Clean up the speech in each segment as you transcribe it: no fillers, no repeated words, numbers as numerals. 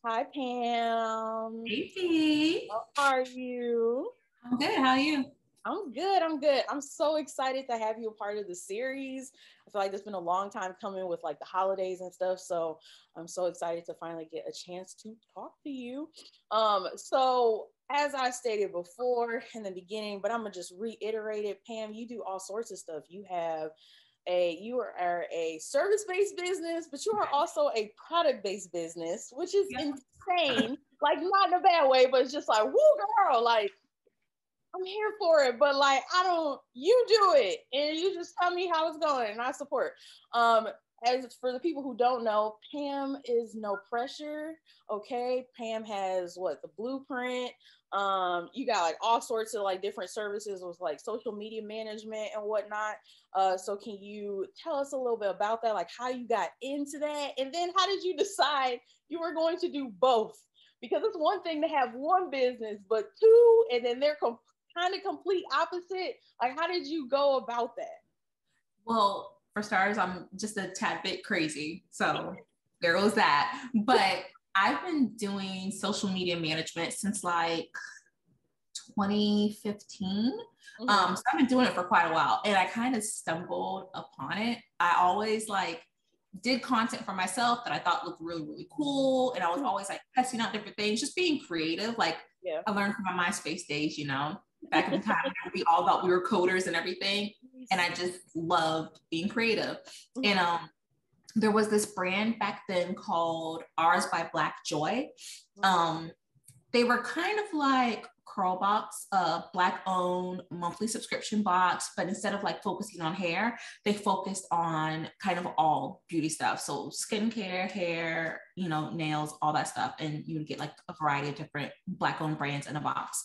Hi, Pam. Hey, P. How are you? I'm good. How are you? I'm good. I'm good. I'm so excited to have you a part of the series. I feel like it's been a long time coming with like the holidays and stuff. So I'm so excited to finally get a chance to talk to you. So as I stated before in the beginning, but I'm gonna just reiterate it, Pam, you do all sorts of stuff. You are a service-based business, but you are also a product-based business, which is Yeah. insane. Like not in a bad way, but it's just like, woo girl, like I'm here for it, but like I don't you do it and you just tell me how it's going and I support. Um as for the people who don't know, Pam is no pressure. Okay. Pam has what the blueprint. You got like all sorts of like different services with like social media management and whatnot. So can you tell us a little bit about that? Like how you got into that? And then how did you decide you were going to do both? Because it's one thing to have one business, but two, and then they're kind of complete opposite. Like, how did you go about that? Well, for starters, I'm just a tad bit crazy. So there goes that. But I've been doing social media management since like 2015. Mm-hmm. So I've been doing it for quite a while and I kind of stumbled upon it. I always like did content for myself that I thought looked really, really cool. And I was always like testing out different things, just being creative. Like Yeah. I learned from my MySpace days, back in the time we all thought we were coders and everything. And I just loved being creative. And there was this brand back then called Ours by Black Joy. They were kind of like Curlbox, a Black owned monthly subscription box, but instead of like focusing on hair, they focused on kind of all beauty stuff. So skincare, hair, nails, all that stuff. And you would get like a variety of different Black owned brands in a box.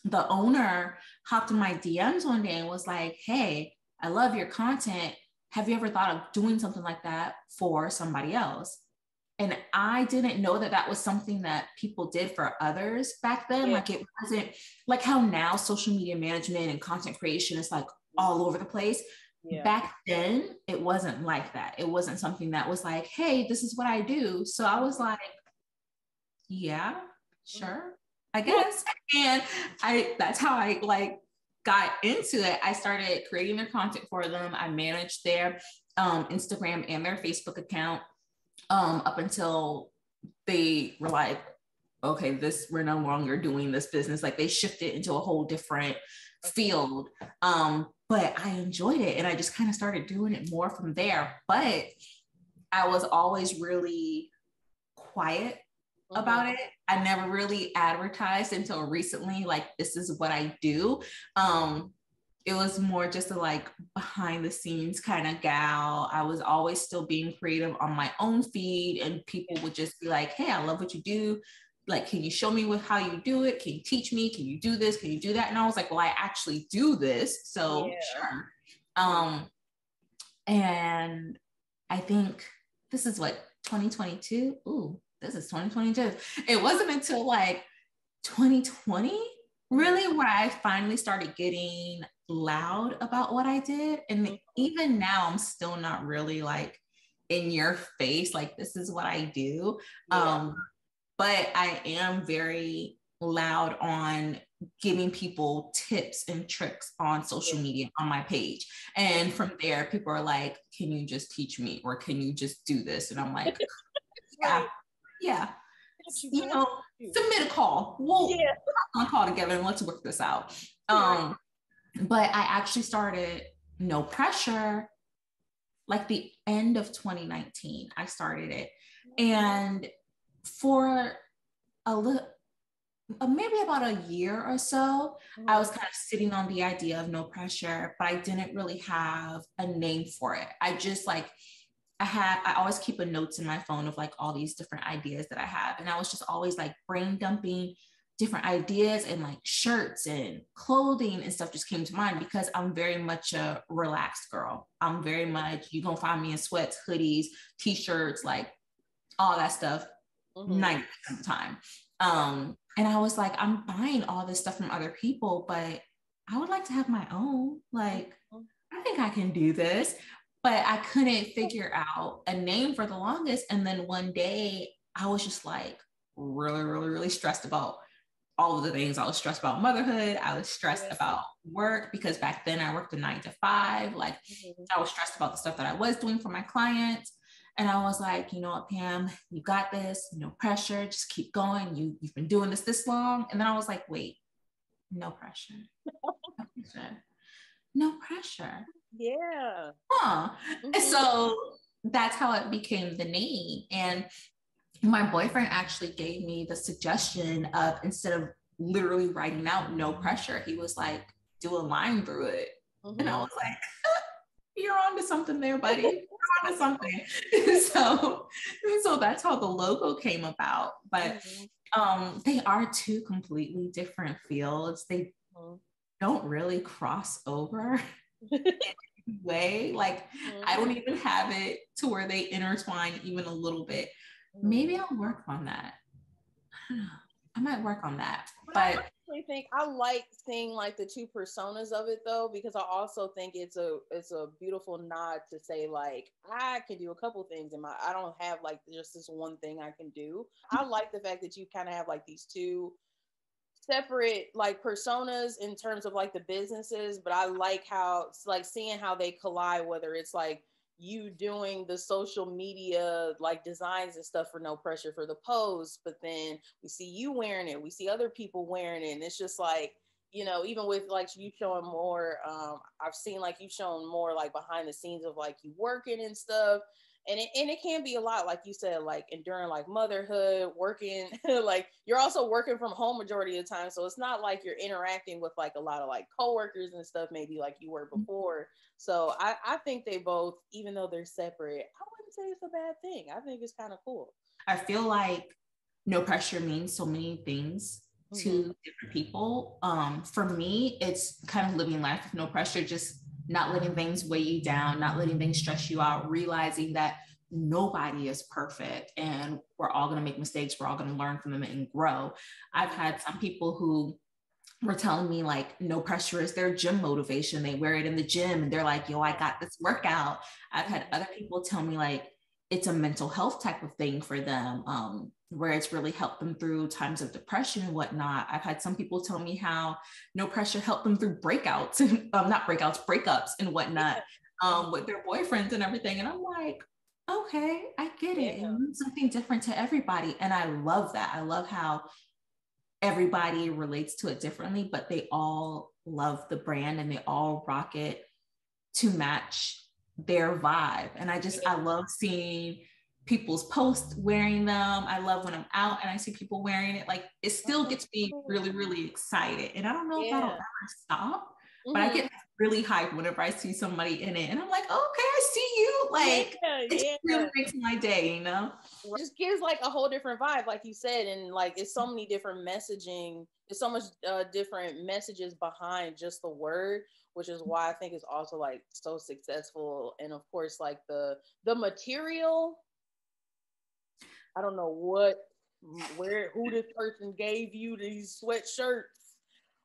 The owner hopped in my DMs one day and was like, "Hey, I love your content. Have you ever thought of doing something like that for somebody else?" And I didn't know that that was something that people did for others back then. Yeah. Like it wasn't like how now social media management and content creation is like all over the place. Yeah. Back then, it wasn't like that. It wasn't something that was like, "Hey, this is what I do." So I was like, yeah, sure, I guess. And that's how I like got into it. I started creating their content for them. I managed their Instagram and their Facebook account up until they were like, okay, we're no longer doing this business. Like they shifted into a whole different field. But I enjoyed it and I just kind of started doing it more from there. But I was always really quiet about it. I never really advertised until recently, like this is what I do. It was more just a like behind the scenes kind of gal. I was always still being creative on my own feed, and people would just be like, "Hey, I love what you do. Like, can you show me with how you do it? Can you teach me? Can you do this? Can you do that?" And I was like, "Well, I actually do this, so Yeah. sure." Um, and I think this is what 2022. Ooh, this is 2022. It wasn't until like 2020 really where I finally started getting loud about what I did. And even now, I'm still not really like in your face, like this is what I do. Yeah. But I am very loud on giving people tips and tricks on social Yeah. media on my page. And from there, people are like, "Can you just teach me? Or can you just do this?" And I'm like, Right. yeah, yeah. Got you, You girl. know, submit a call. We'll Yeah. on a call together and let's work this out. Right. But I actually started No Pressure like the end of 2019. I started it. And for a little, maybe about a year or so, I was kind of sitting on the idea of No Pressure, but I didn't really have a name for it. I just like, I always keep a notes in my phone of like all these different ideas that I have. And I was just always like brain dumping different ideas, and like shirts and clothing and stuff just came to mind because I'm very much a relaxed girl. I'm very much, you gonna find me in sweats, hoodies, t-shirts, like all that stuff 90% of the time. And I was like, I'm buying all this stuff from other people, but I would like to have my own. Like, I think I can do this. But I couldn't figure out a name for the longest. And then one day I was just like really, really, really stressed about all of the things. I was stressed about motherhood. I was stressed about work because back then I worked a 9 to 5. Like I was stressed about the stuff that I was doing for my clients. And I was like, you know what, Pam, you got this, no pressure, just keep going. You've been doing this long. And then I was like, wait, no pressure. No pressure. No pressure. Yeah. Huh. And so that's how it became the name. And my boyfriend actually gave me the suggestion of, instead of literally writing out no pressure, he was like, do a line through it. And I was like, you're on to something there, buddy. You're on to something. So that's how the logo came about. But they are two completely different fields. They don't really cross over in any way. Like I don't even have it to where they intertwine even a little bit. Maybe I'll work on that. I might work on that. But I actually think I like seeing like the two personas of it though, because I also think it's a beautiful nod to say like I can do a couple things in I don't have like just this one thing I can do. I like the fact that you kind of have like these two separate like personas in terms of like the businesses, but I like how like seeing how they collide, whether it's like you doing the social media like designs and stuff for no pressure for the pose, but then we see you wearing it, we see other people wearing it, and it's just like, you know, even with like you showing more, I've seen like you showing more like behind the scenes of like you working and stuff, and it can be a lot, like you said, like enduring like motherhood, working like you're also working from home majority of the time, so it's not like you're interacting with like a lot of like coworkers and stuff maybe like you were before. So I think they both, even though they're separate, I wouldn't say it's a bad thing. I think it's kind of cool. I feel like no pressure means so many things to different people. For me, it's kind of living life with no pressure, just not letting things weigh you down, not letting things stress you out, realizing that nobody is perfect and we're all going to make mistakes. We're all going to learn from them and grow. I've had some people who were telling me like no pressure is their gym motivation. They wear it in the gym and they're like, yo, I got this workout. I've had other people tell me like it's a mental health type of thing for them, where it's really helped them through times of depression and whatnot. I've had some people tell me how no pressure helped them through breakouts and breakups and whatnot, with their boyfriends and everything. And I'm like, okay, I get it. It means something different to everybody. And I love that. I love how everybody relates to it differently, but they all love the brand and they all rock it to match their vibe. And I love seeing people's posts wearing them. I love when I'm out and I see people wearing it. Like it still gets me really, really excited. And I don't know if that'll ever stop, but I get really hyped whenever I see somebody in it. And I'm like, okay, I see you. Like it really makes my day, you know? It just gives like a whole different vibe, like you said. And like it's so many different messaging, there's so much different messages behind just the word, which is why I think it's also like so successful. And of course, like the material, I don't know who this person gave you these sweatshirts,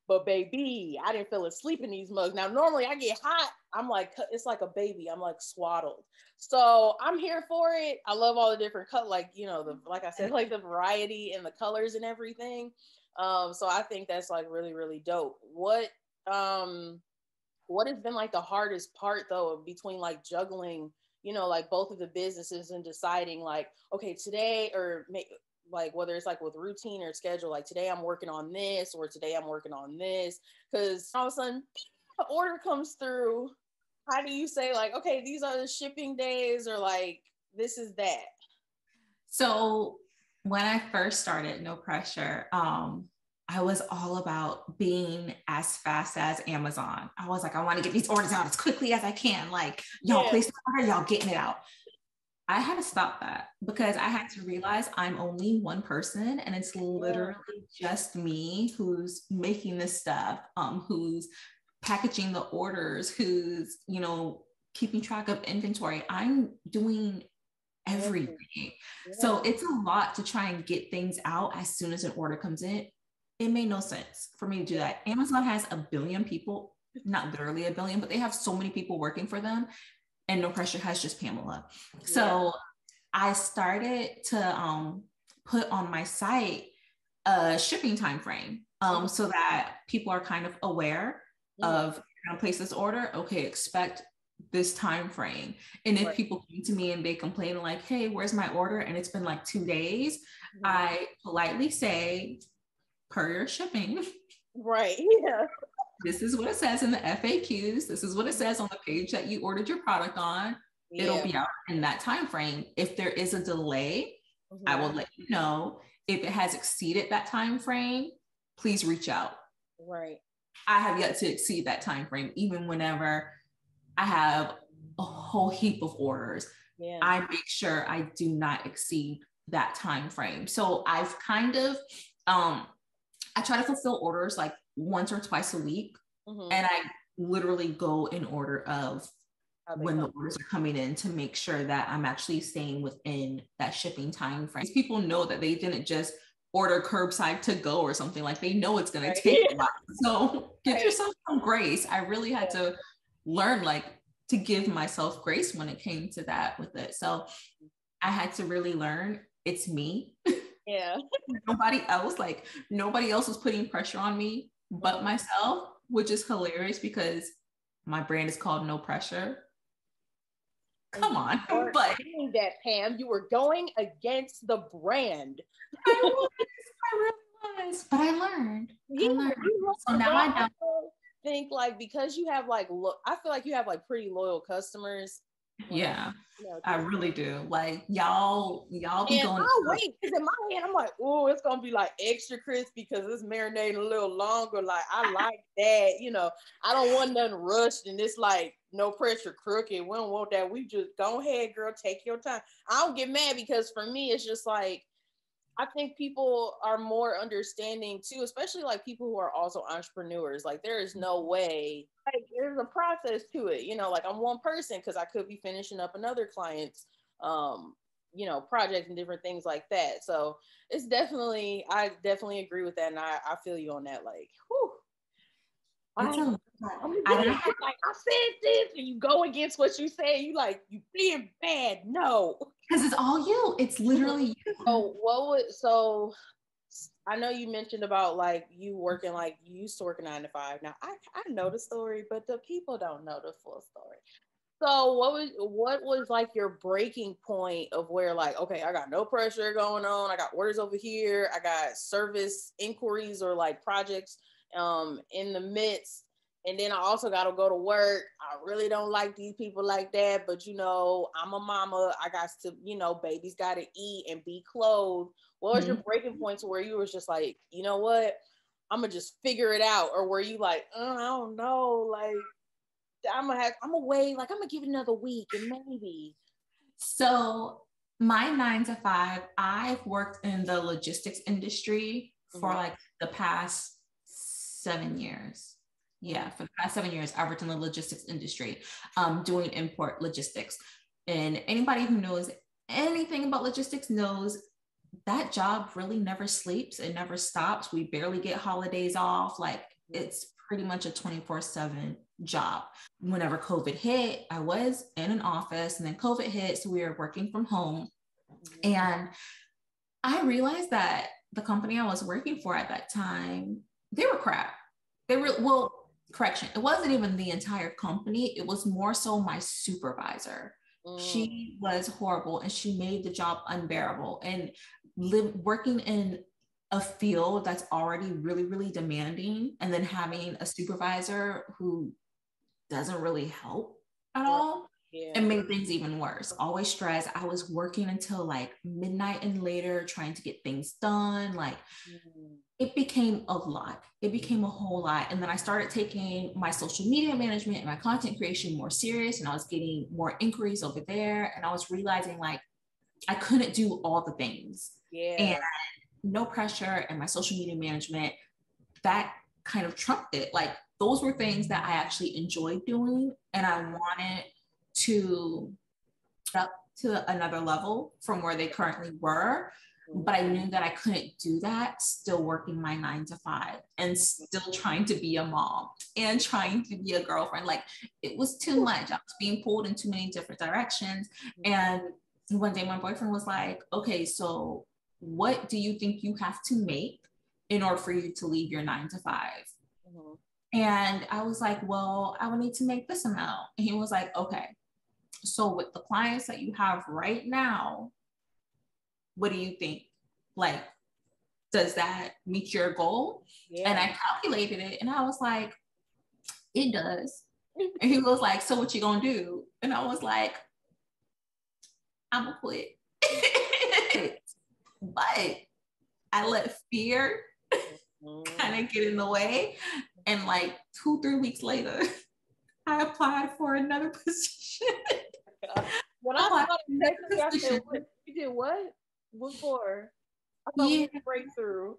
but baby, I didn't feel asleep in these mugs. Now, normally I get hot, I'm like, it's like a baby, I'm like swaddled. So I'm here for it. I love all the different like, you know, like I said, like the variety and the colors and everything. So I think that's like really, really dope. What has been like the hardest part though, between like juggling, you know, like both of the businesses and deciding like, okay, today, or like whether it's like with routine or schedule, like today I'm working on this or today I'm working on this, because all of a sudden the order comes through. How do you say like, okay, these are the shipping days, or like this is that? So when I first started No Pressure, I was all about being as fast as Amazon. I was like, I want to get these orders out as quickly as I can. Like, y'all place the order, y'all getting it out. I had to stop that because I had to realize I'm only one person and it's literally just me who's making this stuff, who's packaging the orders, who's, you know, keeping track of inventory. I'm doing everything. So it's a lot to try and get things out as soon as an order comes in. It made no sense for me to do that. Amazon has 1 billion people, not literally 1 billion, but they have so many people working for them, and No Pressure has just Pamela. So I started to put on my site a shipping time frame, so that people are kind of aware of, you're gonna place this order, okay, expect this time frame. And if people come to me and they complain like, hey, where's my order, and it's been like 2 days, I politely say, per your shipping. Right. Yeah. This is what it says in the FAQs. This is what it says on the page that you ordered your product on. Yeah. It'll be out in that time frame. If there is a delay, I will let you know. If it has exceeded that time frame, please reach out. Right. I have yet to exceed that time frame, even whenever I have a whole heap of orders. Yeah. I make sure I do not exceed that time frame. So I've kind of I try to fulfill orders like once or twice a week, and I literally go in order of when the orders are coming in to make sure that I'm actually staying within that shipping time frame. People know that they didn't just order curbside to go or something, like they know it's going to take a while. So give yourself some grace. I really had to learn like to give myself grace when it came to that with it. So I had to really learn it's me. Yeah. Nobody else was putting pressure on me but myself, which is hilarious because my brand is called No Pressure. Come on. But doing that, Pam, you were going against the brand. I really was. But I learned. So now I know. Think like, because you have like, I feel like you have like pretty loyal customers. Yeah, I really do. Like y'all be going. Oh wait, because in my head I'm like, oh, it's gonna be like extra crispy because it's marinating a little longer. Like I like that, you know. I don't want nothing rushed, and it's like no pressure crooked. We don't want that. We just go ahead, girl, take your time. I don't get mad because for me it's just like, I think people are more understanding too, especially like people who are also entrepreneurs. Like there is no way, like there's a process to it, you know, like I'm one person because I could be finishing up another client's, you know, project and different things like that. So it's definitely, I definitely agree with that. And I feel you on that. Like, whew. I said this, and you go against what you say. You like, you being bad. No, because it's all you. It's literally you. So I know you mentioned about like you working, like you used to work a 9 to 5. Now I know the story, but the people don't know the full story. So what was like your breaking point of where like, okay, I got no pressure going on. I got orders over here. I got service inquiries or like projects in the midst, and then I also got to go to work. I really don't like these people like that, but you know, I'm a mama. I got to, you know, babies got to eat and be clothed. What was your breaking point to where you was just like, you know what, I'm gonna just figure it out? Or were you like, I don't know, like I'm gonna wait, like I'm gonna give it another week and maybe. So my 9 to 5, I've worked in the logistics industry for like the past 7 years. Yeah, for the past 7 years, I've worked in the logistics industry, doing import logistics. And anybody who knows anything about logistics knows that job really never sleeps. It never stops. We barely get holidays off. Like it's pretty much a 24/7 job. Whenever COVID hit, I was in an office, and then COVID hit, so we were working from home. And I realized that the company I was working for at that time, they were crap. Correction, it wasn't even the entire company. It was more so my supervisor. She was horrible, and she made the job unbearable. And working in a field that's already really, really demanding, and then having a supervisor who doesn't really help at all, it made things even worse. Always stressed. I was working until like midnight and later trying to get things done. Like it became a lot. It became a whole lot. And then I started taking my social media management and my content creation more serious, and I was getting more inquiries over there. And I was realizing like I couldn't do all the things. And No Pressure and my social media management, that kind of trumped it. Like those were things that I actually enjoyed doing, and I wanted to up to another level from where they currently were. But I knew that I couldn't do that still working my 9 to 5 and still trying to be a mom and trying to be a girlfriend. Like it was too much. I was being pulled in too many different directions. And one day my boyfriend was like, okay, so what do you think you have to make in order for you to leave your 9 to 5? Mm-hmm. And I was like, well, I would need to make this amount. And he was like, okay, so with the clients that you have right now, what do you think? Like, does that meet your goal? Yeah. And I calculated it and I was like, it does. And he was like, so what you gonna do? And I was like, I'm gonna quit. But I let fear kind of get in the way. And like 2-3 weeks later, I applied for another position. When I saw the I said, you did what? What for? I thought we had a breakthrough.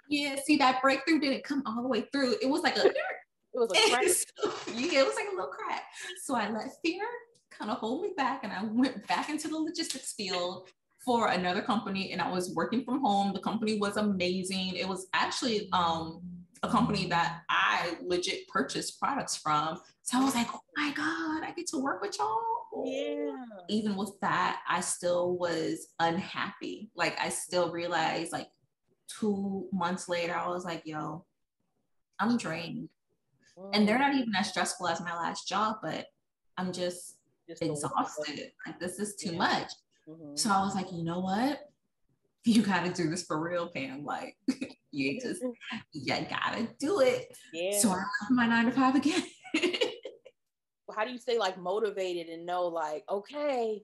Yeah, see, that breakthrough didn't come all the way through. It was like a it was a crack. Yeah, it was like a little crack. So I let fear kind of hold me back, and I went back into the logistics field for another company, and I was working from home. The company was amazing. It was actually a company that I legit purchased products from. So I was like, oh my God, I get to work with y'all. Yeah. Even with that, I still was unhappy. Like, I still realized, like, 2 months later, I was like, yo, I'm drained. And they're not even as stressful as my last job, but I'm just exhausted. Like, this is too much. Mm-hmm. So I was like, you know what? You gotta do this for real, Pam. Like, you gotta do it. Yeah. So I left my 9 to 5 again. How do you stay like motivated and know like, okay,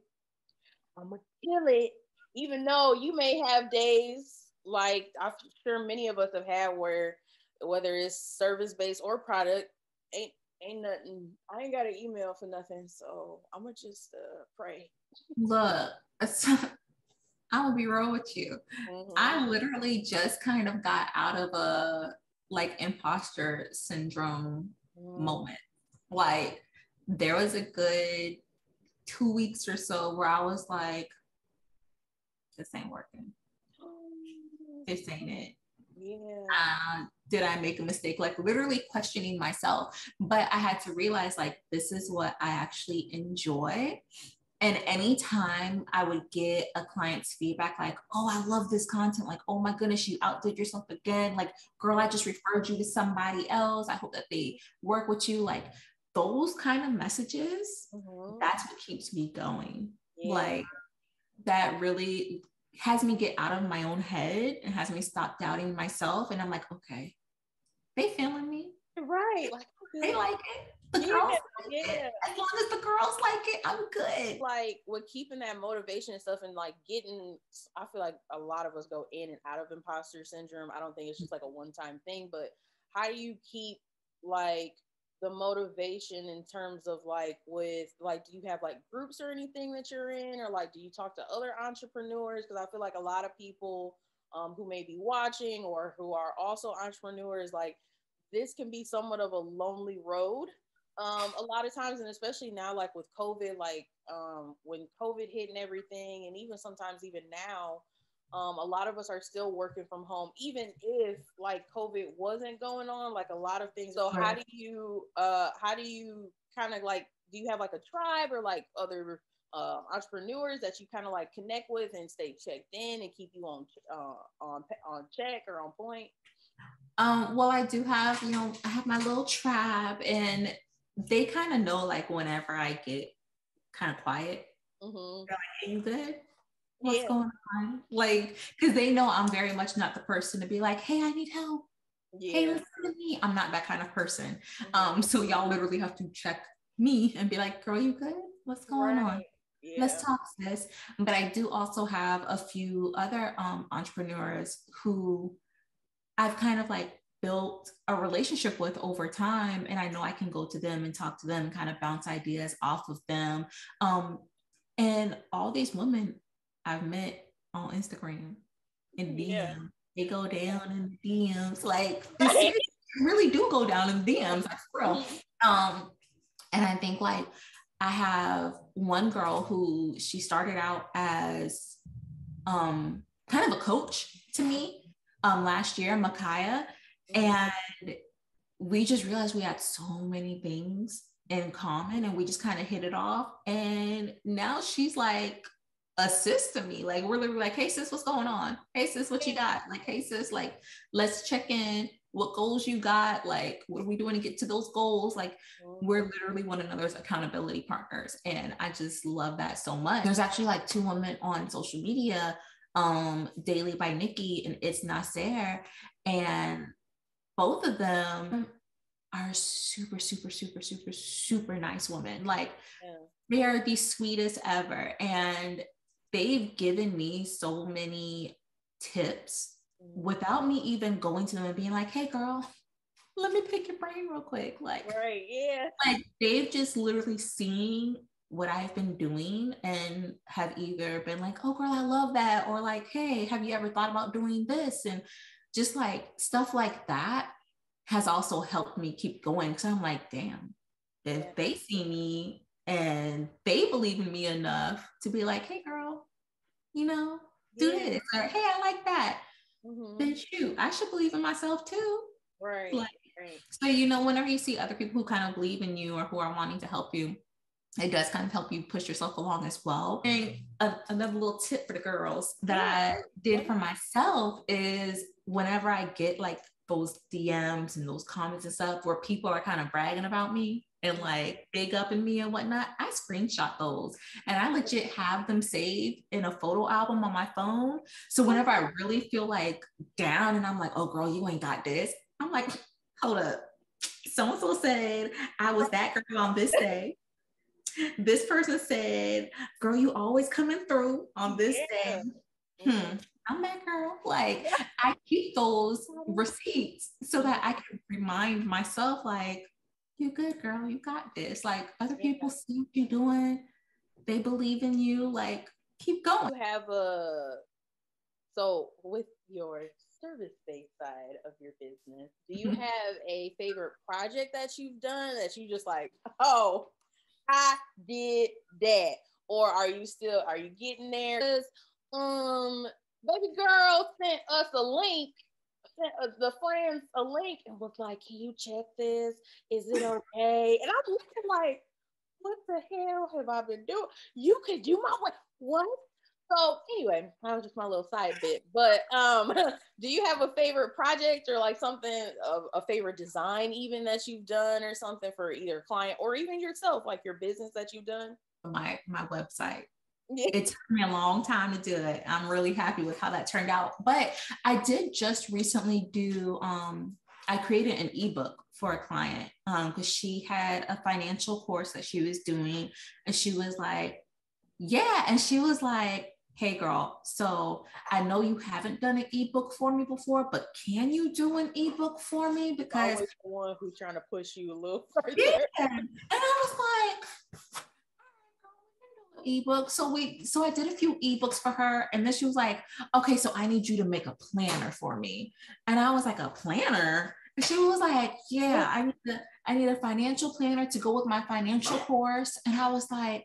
I'm gonna kill it, even though you may have days like I'm sure many of us have had where whether it's service-based or product, ain't nothing. I ain't got an email for nothing, so I'm gonna just pray. Look, I'm gonna be real with you. Mm-hmm. I literally just kind of got out of a like imposter syndrome moment. Like, there was a good 2 weeks or so where I was like, this ain't working. This ain't it. Yeah. Did I make a mistake? Like, literally questioning myself. But I had to realize, like, this is what I actually enjoy. And anytime I would get a client's feedback, like, oh, I love this content. Like, oh my goodness, you outdid yourself again. Like, girl, I just referred you to somebody else. I hope that they work with you. Like, those kind of messages, that's what keeps me going. Yeah. Like, that really has me get out of my own head and has me stop doubting myself. And I'm like, okay, they feeling me. Right. Like, they like it. The girls like it. As long as the girls like it, I'm good. Like, with keeping that motivation and stuff, and like getting, I feel like a lot of us go in and out of imposter syndrome. I don't think it's just like a one-time thing, but how do you keep like the motivation in terms of like with like, do you have like groups or anything that you're in, or like do you talk to other entrepreneurs? Because I feel like a lot of people who may be watching or who are also entrepreneurs, like, this can be somewhat of a lonely road a lot of times, and especially now, like with COVID, like when COVID hit and everything, and even sometimes even now, a lot of us are still working from home, even if like COVID wasn't going on, like a lot of things. So how do you kind of like, do you have like a tribe or like other entrepreneurs that you kind of like connect with and stay checked in and keep you on check or on point? Well, I do have, I have my little tribe, and they kind of know, like, whenever I get kind of quiet, they're like, are you good? What's going on? Like, because they know I'm very much not the person to be like, hey, I need help. Hey, listen to me. I'm not that kind of person. So y'all literally have to check me and be like, girl, you good? What's going on? Yeah. Let's talk this. But I do also have a few other entrepreneurs who I've kind of like built a relationship with over time, and I know I can go to them and talk to them and kind of bounce ideas off of them. And all these women I've met on Instagram in DM, they go down in the DMs. Like, they really do go down in the DMs, that's real. And I think like I have one girl who she started out as kind of a coach to me last year, Makaya, and we just realized we had so many things in common, and we just kind of hit it off. And now she's like assist me. Like we're literally like, hey sis, what's going on? Hey sis, what you got? Like, hey sis, like let's check in. What goals you got? Like, what are we doing to get to those goals? Like, we're literally one another's accountability partners. And I just love that so much. There's actually like 2 women on social media, Daily by Nikki and It's Nasser. And both of them are super, super, super, super, super nice women. Like, they are the sweetest ever. And they've given me so many tips without me even going to them and being like, hey girl, let me pick your brain real quick. Like, right, yeah. Like they've just literally seen what I've been doing and have either been like, oh girl, I love that. Or like, hey, have you ever thought about doing this? And just like stuff like that has also helped me keep going. Cause I'm like, damn, if they see me and they believe in me enough to be like, hey girl, you know, do this. Or hey, I like that. Then shoot, I should believe in myself too. Right. Like, so, you know, whenever you see other people who kind of believe in you or who are wanting to help you, it does kind of help you push yourself along as well. And another little tip for the girls that I did for myself is whenever I get like those DMs and those comments and stuff where people are kind of bragging about me and like big up in me and whatnot, I screenshot those and I legit have them saved in a photo album on my phone. So whenever I really feel like down and I'm like, oh girl, you ain't got this, I'm like, hold up. So-and-so said I was that girl on this day. This person said, girl, you always coming through on this day. I'm that girl. Like, I keep those receipts so that I can remind myself, like, you good, girl, you got this. Like, other people see what you're doing. They believe in you. Like, keep going. You have so with your service-based side of your business, do you have a favorite project that you've done that you just like, oh, I did that? Or are you getting there? Because baby girl sent us a link, the friends a link and was like, can you check this? Is it okay? And I'm looking like, what the hell have I been doing? You can do my way. What? So anyway, that was just my little side bit. But do you have a favorite project or like something, a favorite design even that you've done or something for either client or even yourself, like your business that you've done? My website. It took me a long time to do it. I'm really happy with how that turned out. But I did just recently do, I created an ebook for a client because she had a financial course that she was doing. And she was like, and she was like, hey girl, so I know you haven't done an ebook for me before, but can you do an ebook for me? Because always the one who's trying to push you a little further. And I was like, ebook. So I did a few ebooks for her. And then she was like, okay, so I need you to make a planner for me. And I was like, a planner? And she was like, yeah, I need a financial planner to go with my financial course. And I was like,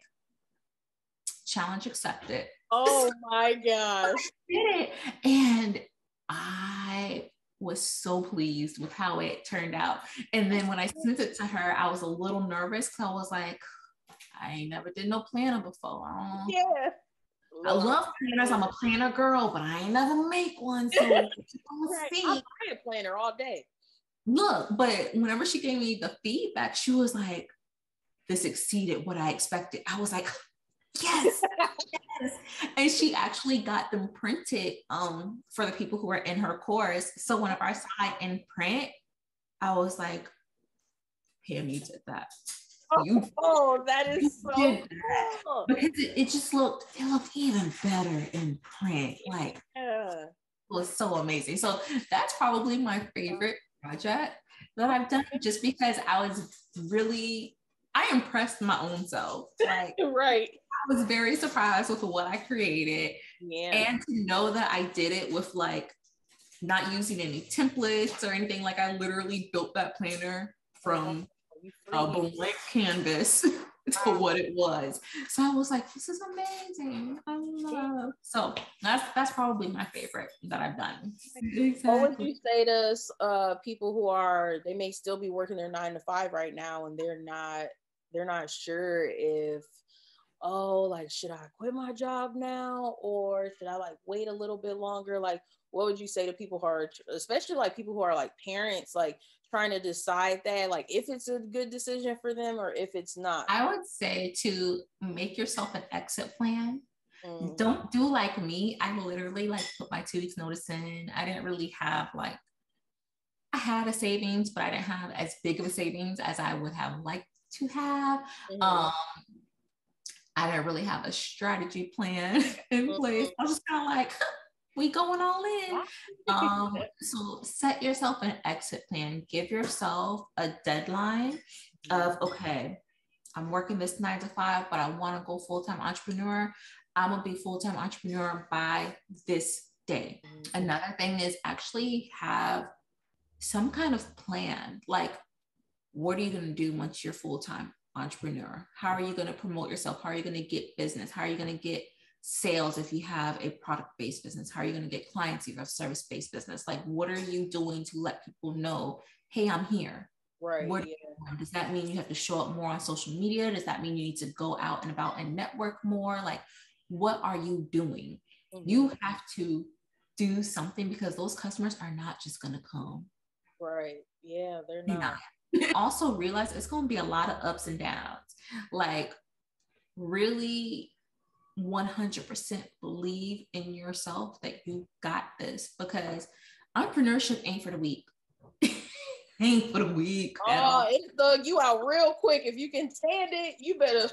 challenge accepted. Oh my gosh. I did it. And I was so pleased with how it turned out. And then when I sent it to her, I was a little nervous because I was like, I ain't never did no planner before. I love planners. I'm a planner girl, but I ain't never make one. So right. I'm a planner all day. Look, but whenever she gave me the feedback, she was like, this exceeded what I expected. I was like, yes, yes. And she actually got them printed for the people who were in her course. So whenever I saw it in print, I was like, Pam, you did that. That is so cool. Because it looked even better in print. Like, it was so amazing. So that's probably my favorite project that I've done, just because I impressed my own self. Like, right. I was very surprised with what I created. And to know that I did it with like not using any templates or anything. Like, I literally built that planner from a blank canvas to what it was. So I was like, this is amazing. I love. So that's probably my favorite that I've done. Exactly. What would you say to people who they may still be working their 9 to 5 right now and they're not sure if oh, like, should I quit my job now or should I like wait a little bit longer? Like, what would you say to people who are, especially like people who are like parents, like trying to decide that, like if it's a good decision for them or if it's not? I would say to make yourself an exit plan. Mm. Don't do like me. I literally like put my 2 weeks notice in. I didn't really have like, I had a savings, but I didn't have as big of a savings as I would have liked to have. Mm-hmm. I didn't really have a strategy plan in place. Mm-hmm. I was just kind of like, we going all in. So set yourself an exit plan. Give yourself a deadline of, okay, I'm working this 9 to 5, but I want to go full-time entrepreneur. I'm gonna be full-time entrepreneur by this day. Mm-hmm. Another thing is actually have some kind of plan. Like, what are you going to do once you're full-time entrepreneur? How are you going to promote yourself? How are you going to get business? How are you going to get sales if you have a product-based business? How are you going to get clients if you have a service-based business? Like, what are you doing to let people know, hey, I'm here? Right. Does that mean you have to show up more on social media? Does that mean you need to go out and about and network more? Like, what are you doing? Mm-hmm. You have to do something because those customers are not just going to come. Right. Yeah, they're not. Also realize it's going to be a lot of ups and downs. Like, really 100% believe in yourself that you got this, because entrepreneurship ain't for the weak. Ain't for the weak. Oh, it thug you out real quick. If you can stand it, you better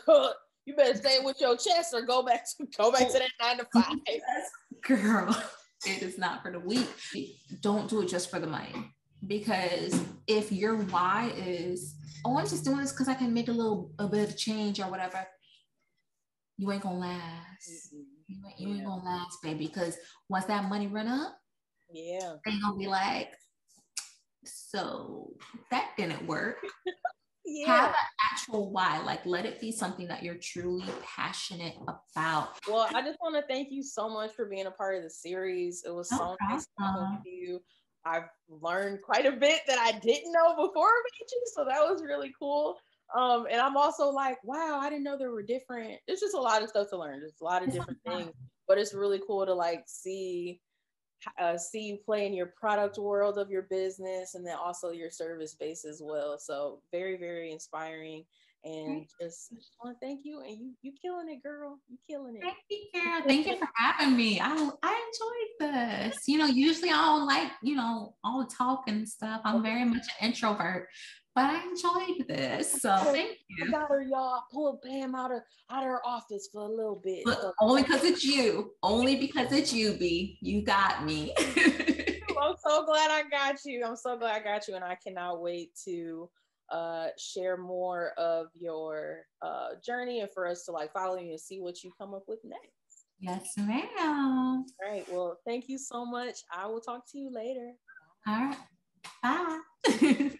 stay with your chest or go back to that 9 to 5. Girl, it is not for the weak. Don't do it just for the money. Because if your why is, oh, I'm just doing this because I can make a bit of change or whatever, you ain't gonna last. Mm-hmm. You ain't gonna last, baby. Because once that money run up, they're gonna be like, so that didn't work. Have an actual why. Like, let it be something that you're truly passionate about. Well, I just want to thank you so much for being a part of the series. It was so nice talking with you. I've learned quite a bit that I didn't know before I met you, so that was really cool. And I'm also like, wow, I didn't know there were different. It's just a lot of stuff to learn. There's a lot of different things, but it's really cool to like see you play in your product world of your business, and then also your service base as well. So very, very inspiring. And just want to thank you. And you killing it, girl. You killing it. Thank you, girl. Thank you for having me. I enjoyed this. Usually I don't like, all the talk and stuff. I'm very much an introvert, but I enjoyed this. So thank you. I got her, y'all. Pull Pam out of her office for a little bit. But only because it's you. Only because it's you, B. You got me. I'm so glad I got you. And I cannot wait to share more of your journey and for us to like follow you and see what you come up with next. Yes, ma'am. All right. Well, thank you so much. I will talk to you later. All right. Bye.